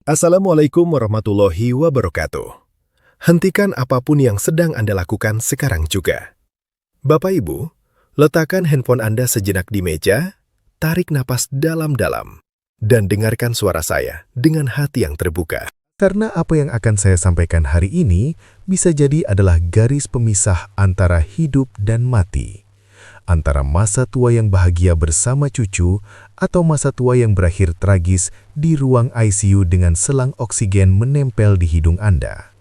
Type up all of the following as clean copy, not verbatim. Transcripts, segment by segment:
Assalamualaikum warahmatullahi wabarakatuh. Hentikan apapun yang sedang Anda lakukan sekarang juga. Bapak Ibu, letakkan handphone Anda sejenak di meja, tarik napas dalam-dalam, dan dengarkan suara saya dengan hati yang terbuka. Karena apa yang akan saya sampaikan hari ini bisa jadi adalah garis pemisah antara hidup dan mati. Antara masa tua yang bahagia bersama cucu atau masa tua yang berakhir tragis di ruang ICU dengan selang oksigen menempel di hidung Anda.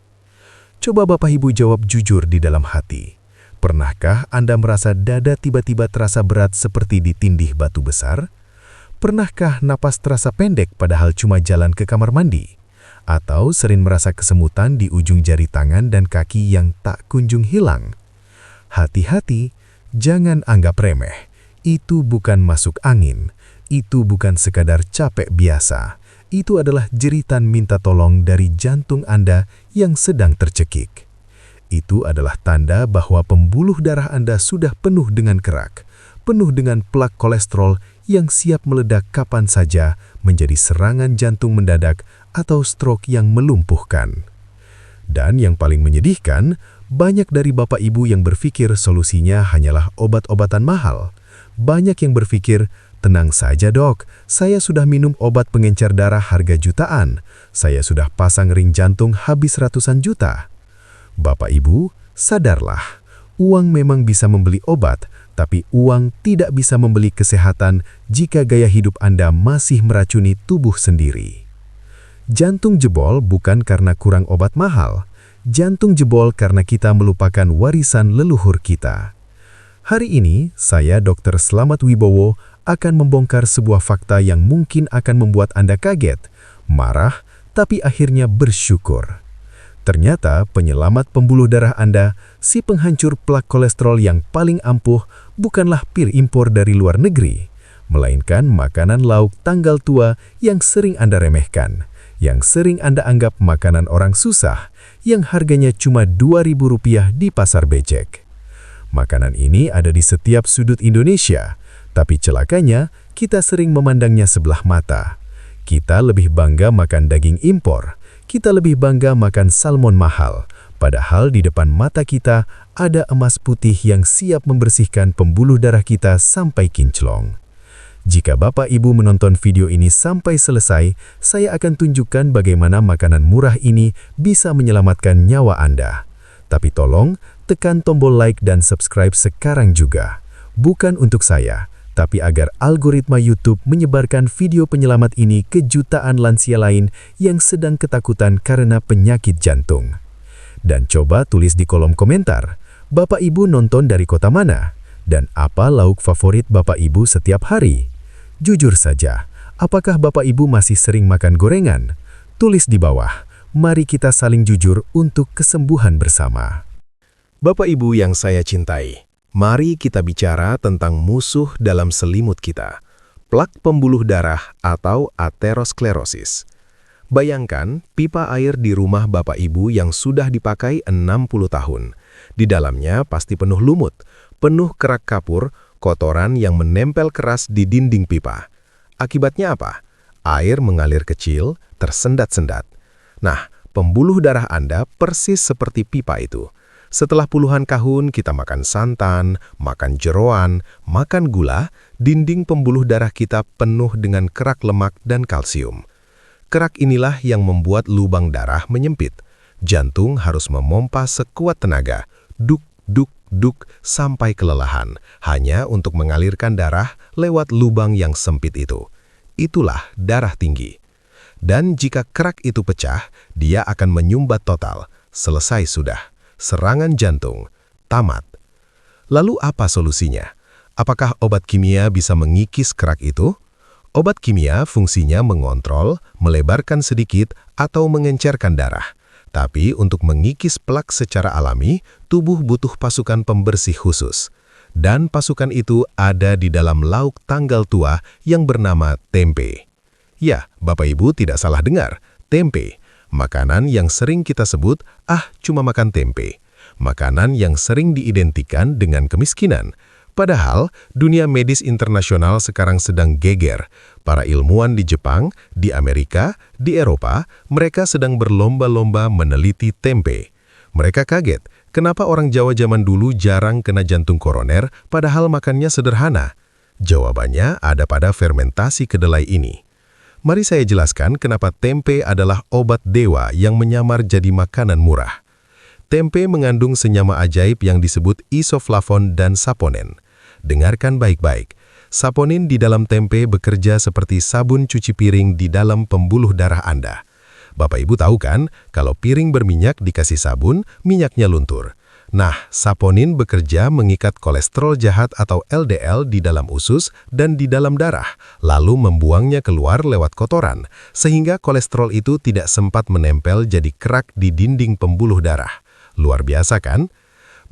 Coba Bapak Ibu jawab jujur di dalam hati. Pernahkah Anda merasa dada tiba-tiba terasa berat seperti ditindih batu besar? Pernahkah napas terasa pendek padahal cuma jalan ke kamar mandi? Atau sering merasa kesemutan di ujung jari tangan dan kaki yang tak kunjung hilang? Hati-hati, jangan anggap remeh. Itu bukan masuk angin. Itu bukan sekadar capek biasa. Itu adalah jeritan minta tolong dari jantung Anda yang sedang tercekik. Itu adalah tanda bahwa pembuluh darah Anda sudah penuh dengan kerak, penuh dengan plak kolesterol yang siap meledak kapan saja menjadi serangan jantung mendadak atau stroke yang melumpuhkan. Dan yang paling menyedihkan, banyak dari Bapak Ibu yang berpikir solusinya hanyalah obat-obatan mahal. Banyak yang berpikir, tenang saja dok, saya sudah minum obat pengencer darah harga jutaan. Saya sudah pasang ring jantung habis ratusan juta. Bapak Ibu, sadarlah, uang memang bisa membeli obat, tapi uang tidak bisa membeli kesehatan jika gaya hidup Anda masih meracuni tubuh sendiri. Jantung jebol bukan karena kurang obat mahal. Jantung jebol karena kita melupakan warisan leluhur kita. Hari ini, saya Dr. Slamet Wibowo akan membongkar sebuah fakta yang mungkin akan membuat Anda kaget, marah, tapi akhirnya bersyukur. Ternyata penyelamat pembuluh darah Anda, si penghancur plak kolesterol yang paling ampuh, bukanlah pir impor dari luar negeri, melainkan makanan lauk tanggal tua yang sering Anda remehkan, yang sering Anda anggap makanan orang susah, yang harganya cuma Rp2.000 di pasar becek. Makanan ini ada di setiap sudut Indonesia, tapi celakanya kita sering memandangnya sebelah mata. Kita lebih bangga makan daging impor, kita lebih bangga makan salmon mahal, padahal di depan mata kita ada emas putih yang siap membersihkan pembuluh darah kita sampai kinclong. Jika Bapak Ibu menonton video ini sampai selesai, saya akan tunjukkan bagaimana makanan murah ini bisa menyelamatkan nyawa Anda. Tapi tolong, tekan tombol like dan subscribe sekarang juga. Bukan untuk saya, tapi agar algoritma YouTube menyebarkan video penyelamat ini ke jutaan lansia lain yang sedang ketakutan karena penyakit jantung. Dan coba tulis di kolom komentar, Bapak Ibu nonton dari kota mana? Dan apa lauk favorit Bapak Ibu setiap hari? Jujur saja, apakah Bapak Ibu masih sering makan gorengan? Tulis di bawah. Mari kita saling jujur untuk kesembuhan bersama. Bapak Ibu yang saya cintai, mari kita bicara tentang musuh dalam selimut kita, plak pembuluh darah atau aterosklerosis. Bayangkan pipa air di rumah Bapak Ibu yang sudah dipakai 60 tahun. Di dalamnya pasti penuh lumut, penuh kerak kapur, kotoran yang menempel keras di dinding pipa. Akibatnya apa? Air mengalir kecil, tersendat-sendat. Nah, pembuluh darah Anda persis seperti pipa itu. Setelah puluhan tahun kita makan santan, makan jeroan, makan gula, dinding pembuluh darah kita penuh dengan kerak lemak dan kalsium. Kerak inilah yang membuat lubang darah menyempit. Jantung harus memompa sekuat tenaga, duk sampai kelelahan, hanya untuk mengalirkan darah lewat lubang yang sempit itu. Itulah darah tinggi. Dan jika kerak itu pecah, dia akan menyumbat total. Selesai sudah. Serangan jantung. Tamat. Lalu apa solusinya? Apakah obat kimia bisa mengikis kerak itu? Obat kimia fungsinya mengontrol, melebarkan sedikit, atau mengencerkan darah. Tapi untuk mengikis plak secara alami, tubuh butuh pasukan pembersih khusus. Dan pasukan itu ada di dalam lauk tanggal tua yang bernama tempe. Ya, Bapak Ibu tidak salah dengar, tempe. Makanan yang sering kita sebut, cuma makan tempe. Makanan yang sering diidentikan dengan kemiskinan. Padahal, dunia medis internasional sekarang sedang geger. Para ilmuwan di Jepang, di Amerika, di Eropa, mereka sedang berlomba-lomba meneliti tempe. Mereka kaget, kenapa orang Jawa zaman dulu jarang kena jantung koroner, padahal makannya sederhana. Jawabannya ada pada fermentasi kedelai ini. Mari saya jelaskan kenapa tempe adalah obat dewa yang menyamar jadi makanan murah. Tempe mengandung senyawa ajaib yang disebut isoflavon dan saponin. Dengarkan baik-baik. Saponin di dalam tempe bekerja seperti sabun cuci piring di dalam pembuluh darah Anda. Bapak Ibu tahu kan, kalau piring berminyak dikasih sabun, minyaknya luntur. Nah, saponin bekerja mengikat kolesterol jahat atau LDL di dalam usus dan di dalam darah, lalu membuangnya keluar lewat kotoran, sehingga kolesterol itu tidak sempat menempel jadi kerak di dinding pembuluh darah. Luar biasa kan?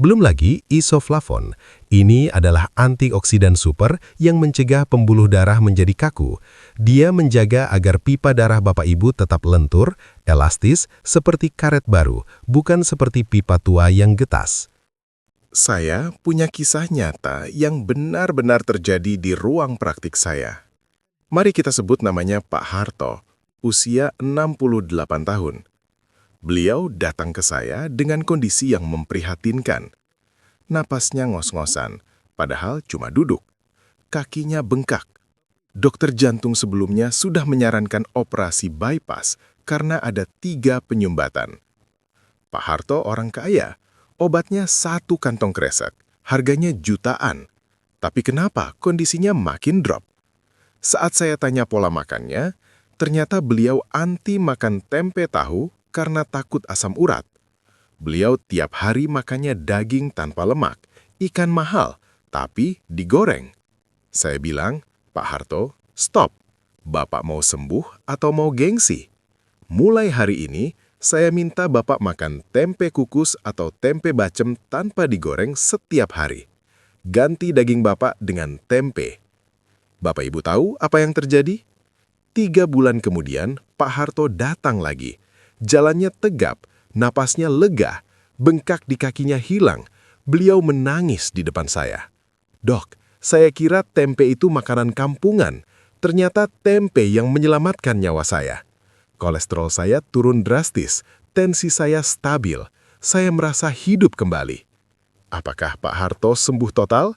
Belum lagi isoflavon. Ini adalah antioksidan super yang mencegah pembuluh darah menjadi kaku. Dia menjaga agar pipa darah Bapak Ibu tetap lentur, elastis, seperti karet baru, bukan seperti pipa tua yang getas. Saya punya kisah nyata yang benar-benar terjadi di ruang praktik saya. Mari kita sebut namanya Pak Harto, usia 68 tahun. Beliau datang ke saya dengan kondisi yang memprihatinkan. Napasnya ngos-ngosan, padahal cuma duduk. Kakinya bengkak. Dokter jantung sebelumnya sudah menyarankan operasi bypass karena ada 3 penyumbatan. Pak Harto orang kaya, obatnya 1 kantong kresek, harganya jutaan. Tapi kenapa kondisinya makin drop? Saat saya tanya pola makannya, ternyata beliau anti makan tempe tahu karena takut asam urat. Beliau tiap hari makannya daging tanpa lemak, ikan mahal, tapi digoreng. Saya bilang, Pak Harto, stop. Bapak mau sembuh atau mau gengsi? Mulai hari ini, saya minta Bapak makan tempe kukus atau tempe bacem tanpa digoreng setiap hari. Ganti daging Bapak dengan tempe. Bapak Ibu tahu apa yang terjadi? 3 bulan kemudian, Pak Harto datang lagi. Jalannya tegap, napasnya lega, bengkak di kakinya hilang. Beliau menangis di depan saya. Dok, saya kira tempe itu makanan kampungan. Ternyata tempe yang menyelamatkan nyawa saya. Kolesterol saya turun drastis, tensi saya stabil. Saya merasa hidup kembali. Apakah Pak Harto sembuh total?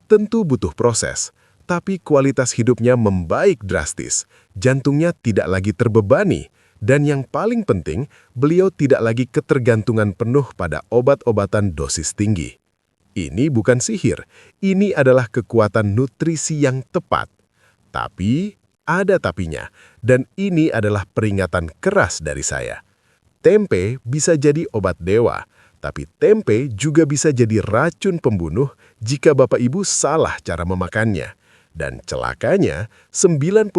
Tentu butuh proses. Tapi kualitas hidupnya membaik drastis. Jantungnya tidak lagi terbebani. Dan yang paling penting, beliau tidak lagi ketergantungan penuh pada obat-obatan dosis tinggi. Ini bukan sihir, ini adalah kekuatan nutrisi yang tepat. Tapi, ada tapinya, dan ini adalah peringatan keras dari saya. Tempe bisa jadi obat dewa, tapi tempe juga bisa jadi racun pembunuh jika Bapak Ibu salah cara memakannya. Dan celakanya, 90%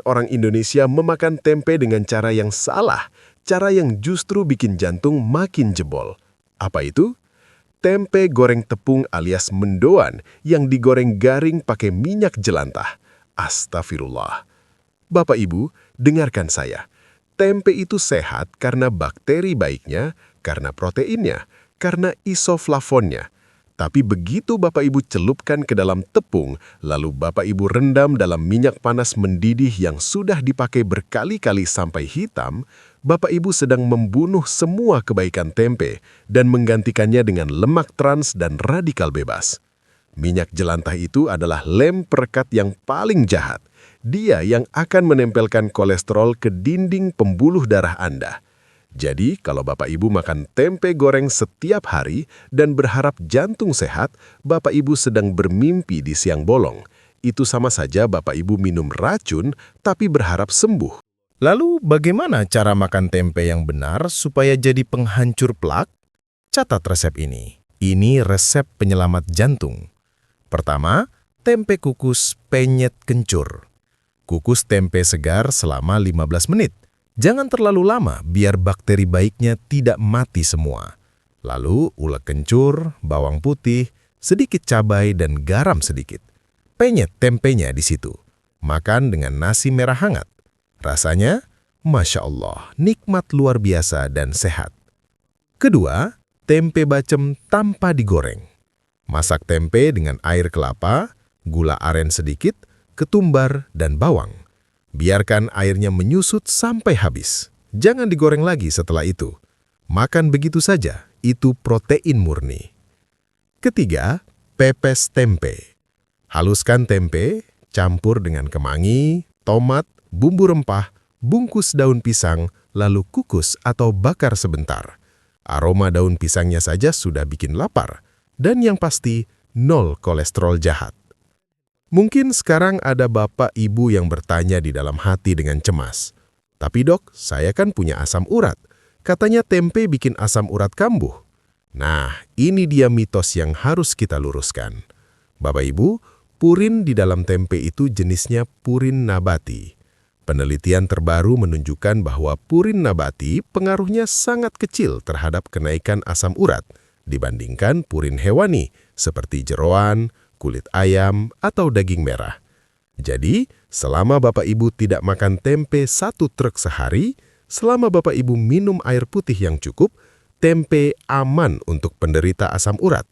orang Indonesia memakan tempe dengan cara yang salah, cara yang justru bikin jantung makin jebol. Apa itu? Tempe goreng tepung alias mendoan yang digoreng garing pakai minyak jelantah. Astagfirullah. Bapak Ibu, dengarkan saya. Tempe itu sehat karena bakteri baiknya, karena proteinnya, karena isoflavonnya. Tapi begitu Bapak Ibu celupkan ke dalam tepung, lalu Bapak Ibu rendam dalam minyak panas mendidih yang sudah dipakai berkali-kali sampai hitam, Bapak Ibu sedang membunuh semua kebaikan tempe dan menggantikannya dengan lemak trans dan radikal bebas. Minyak jelantah itu adalah lem perekat yang paling jahat. Dia yang akan menempelkan kolesterol ke dinding pembuluh darah Anda. Jadi, kalau Bapak Ibu makan tempe goreng setiap hari dan berharap jantung sehat, Bapak Ibu sedang bermimpi di siang bolong. Itu sama saja Bapak Ibu minum racun, tapi berharap sembuh. Lalu, bagaimana cara makan tempe yang benar supaya jadi penghancur plak? Catat resep ini. Ini resep penyelamat jantung. Pertama, tempe kukus penyet kencur. Kukus tempe segar selama 15 menit. Jangan terlalu lama biar bakteri baiknya tidak mati semua. Lalu ulek kencur, bawang putih, sedikit cabai dan garam sedikit. Penyet tempenya di situ. Makan dengan nasi merah hangat. Rasanya, Masya Allah, nikmat luar biasa dan sehat. Kedua, tempe bacem tanpa digoreng. Masak tempe dengan air kelapa, gula aren sedikit, ketumbar, dan bawang. Biarkan airnya menyusut sampai habis. Jangan digoreng lagi setelah itu. Makan begitu saja, itu protein murni. Ketiga, pepes tempe. Haluskan tempe, campur dengan kemangi, tomat, bumbu rempah, bungkus daun pisang, lalu kukus atau bakar sebentar. Aroma daun pisangnya saja sudah bikin lapar. Dan yang pasti, 0 kolesterol jahat. Mungkin sekarang ada bapak ibu yang bertanya di dalam hati dengan cemas. Tapi dok, saya kan punya asam urat. Katanya tempe bikin asam urat kambuh. Nah, ini dia mitos yang harus kita luruskan. Bapak ibu, purin di dalam tempe itu jenisnya purin nabati. Penelitian terbaru menunjukkan bahwa purin nabati pengaruhnya sangat kecil terhadap kenaikan asam urat dibandingkan purin hewani seperti jeroan, kulit ayam, atau daging merah. Jadi, selama Bapak Ibu tidak makan tempe 1 truk sehari, selama Bapak Ibu minum air putih yang cukup, tempe aman untuk penderita asam urat.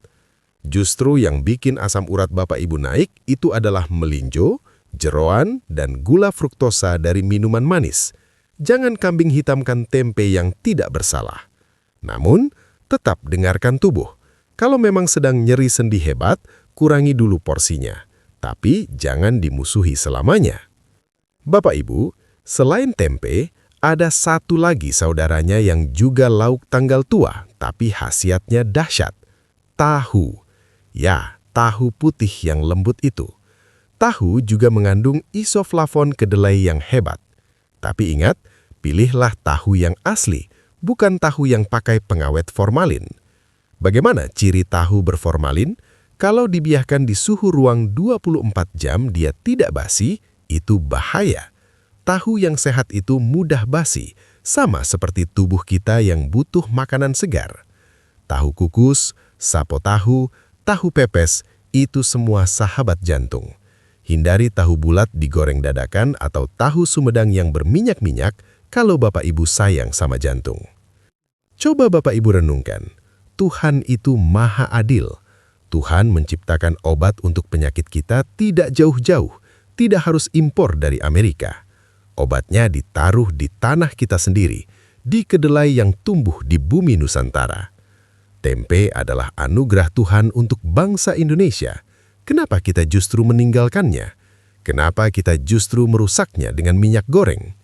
Justru yang bikin asam urat Bapak Ibu naik itu adalah melinjo, jeroan, dan gula fruktosa dari minuman manis. Jangan kambing hitamkan tempe yang tidak bersalah. Namun, tetap dengarkan tubuh. Kalau memang sedang nyeri sendi hebat, kurangi dulu porsinya. Tapi jangan dimusuhi selamanya. Bapak Ibu, selain tempe, ada satu lagi saudaranya yang juga lauk tanggal tua, tapi khasiatnya dahsyat. Tahu. Ya, tahu putih yang lembut itu. Tahu juga mengandung isoflavon kedelai yang hebat. Tapi ingat, pilihlah tahu yang asli, bukan tahu yang pakai pengawet formalin. Bagaimana ciri tahu berformalin? Kalau dibiarkan di suhu ruang 24 jam dia tidak basi, itu bahaya. Tahu yang sehat itu mudah basi, sama seperti tubuh kita yang butuh makanan segar. Tahu kukus, sapo tahu, tahu pepes, itu semua sahabat jantung. Hindari tahu bulat digoreng dadakan atau tahu sumedang yang berminyak-minyak kalau Bapak Ibu sayang sama jantung. Coba Bapak Ibu renungkan, Tuhan itu maha adil. Tuhan menciptakan obat untuk penyakit kita tidak jauh-jauh, tidak harus impor dari Amerika. Obatnya ditaruh di tanah kita sendiri, di kedelai yang tumbuh di bumi Nusantara. Tempe adalah anugerah Tuhan untuk bangsa Indonesia. Kenapa kita justru meninggalkannya? Kenapa kita justru merusaknya dengan minyak goreng?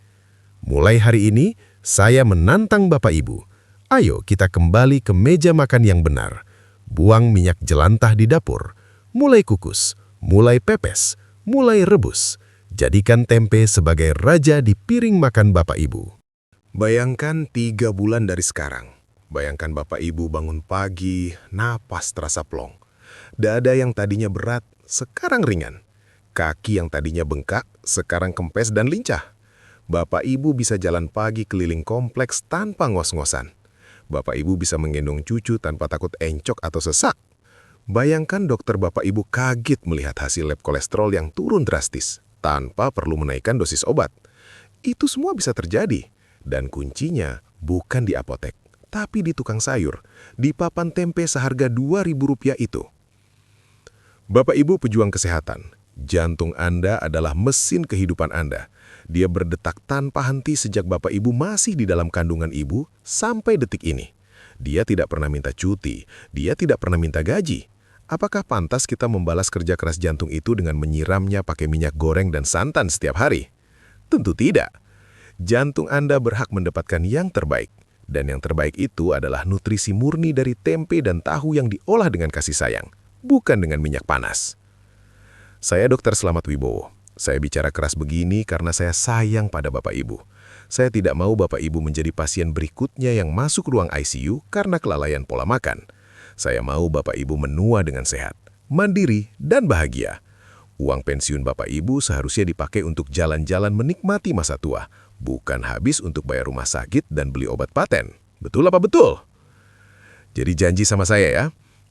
Mulai hari ini, saya menantang Bapak Ibu. Ayo kita kembali ke meja makan yang benar. Buang minyak jelantah di dapur. Mulai kukus, mulai pepes, mulai rebus. Jadikan tempe sebagai raja di piring makan Bapak Ibu. Bayangkan 3 bulan dari sekarang. Bayangkan Bapak Ibu bangun pagi, napas terasa plong. Dada yang tadinya berat, sekarang ringan. Kaki yang tadinya bengkak, sekarang kempes dan lincah. Bapak Ibu bisa jalan pagi keliling kompleks tanpa ngos-ngosan. Bapak Ibu bisa menggendong cucu tanpa takut encok atau sesak. Bayangkan dokter Bapak Ibu kaget melihat hasil lab kolesterol yang turun drastis, tanpa perlu menaikkan dosis obat. Itu semua bisa terjadi. Dan kuncinya bukan di apotek, tapi di tukang sayur, di papan tempe seharga Rp2.000 itu. Bapak Ibu pejuang kesehatan, jantung Anda adalah mesin kehidupan Anda. Dia berdetak tanpa henti sejak Bapak Ibu masih di dalam kandungan Ibu sampai detik ini. Dia tidak pernah minta cuti, dia tidak pernah minta gaji. Apakah pantas kita membalas kerja keras jantung itu dengan menyiramnya pakai minyak goreng dan santan setiap hari? Tentu tidak. Jantung Anda berhak mendapatkan yang terbaik. Dan yang terbaik itu adalah nutrisi murni dari tempe dan tahu yang diolah dengan kasih sayang, bukan dengan minyak panas. Saya Dr. Slamet Wibowo. Saya bicara keras begini karena saya sayang pada Bapak Ibu. Saya tidak mau Bapak Ibu menjadi pasien berikutnya yang masuk ruang ICU karena kelalaian pola makan. Saya mau Bapak Ibu menua dengan sehat, mandiri, dan bahagia. Uang pensiun Bapak Ibu seharusnya dipakai untuk jalan-jalan menikmati masa tua, bukan habis untuk bayar rumah sakit dan beli obat paten. Betul apa betul? Jadi janji sama saya ya,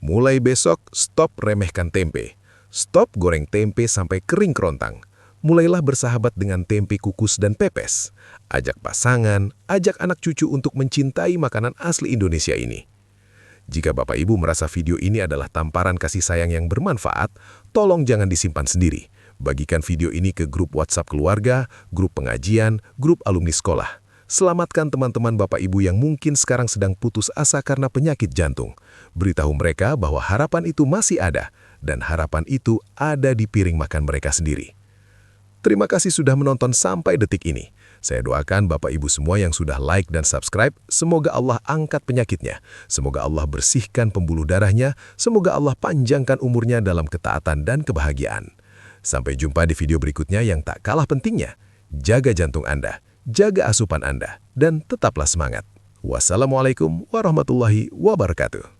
mulai besok stop remehkan tempe. Stop goreng tempe sampai kering kerontang. Mulailah bersahabat dengan tempe kukus dan pepes. Ajak pasangan, ajak anak cucu untuk mencintai makanan asli Indonesia ini. Jika Bapak Ibu merasa video ini adalah tamparan kasih sayang yang bermanfaat, tolong jangan disimpan sendiri. Bagikan video ini ke grup WhatsApp keluarga, grup pengajian, grup alumni sekolah. Selamatkan teman-teman Bapak Ibu yang mungkin sekarang sedang putus asa karena penyakit jantung. Beritahu mereka bahwa harapan itu masih ada, dan harapan itu ada di piring makan mereka sendiri. Terima kasih sudah menonton sampai detik ini. Saya doakan Bapak Ibu semua yang sudah like dan subscribe, semoga Allah angkat penyakitnya. Semoga Allah bersihkan pembuluh darahnya. Semoga Allah panjangkan umurnya dalam ketaatan dan kebahagiaan. Sampai jumpa di video berikutnya yang tak kalah pentingnya. Jaga jantung Anda, jaga asupan Anda, dan tetaplah semangat. Wassalamualaikum warahmatullahi wabarakatuh.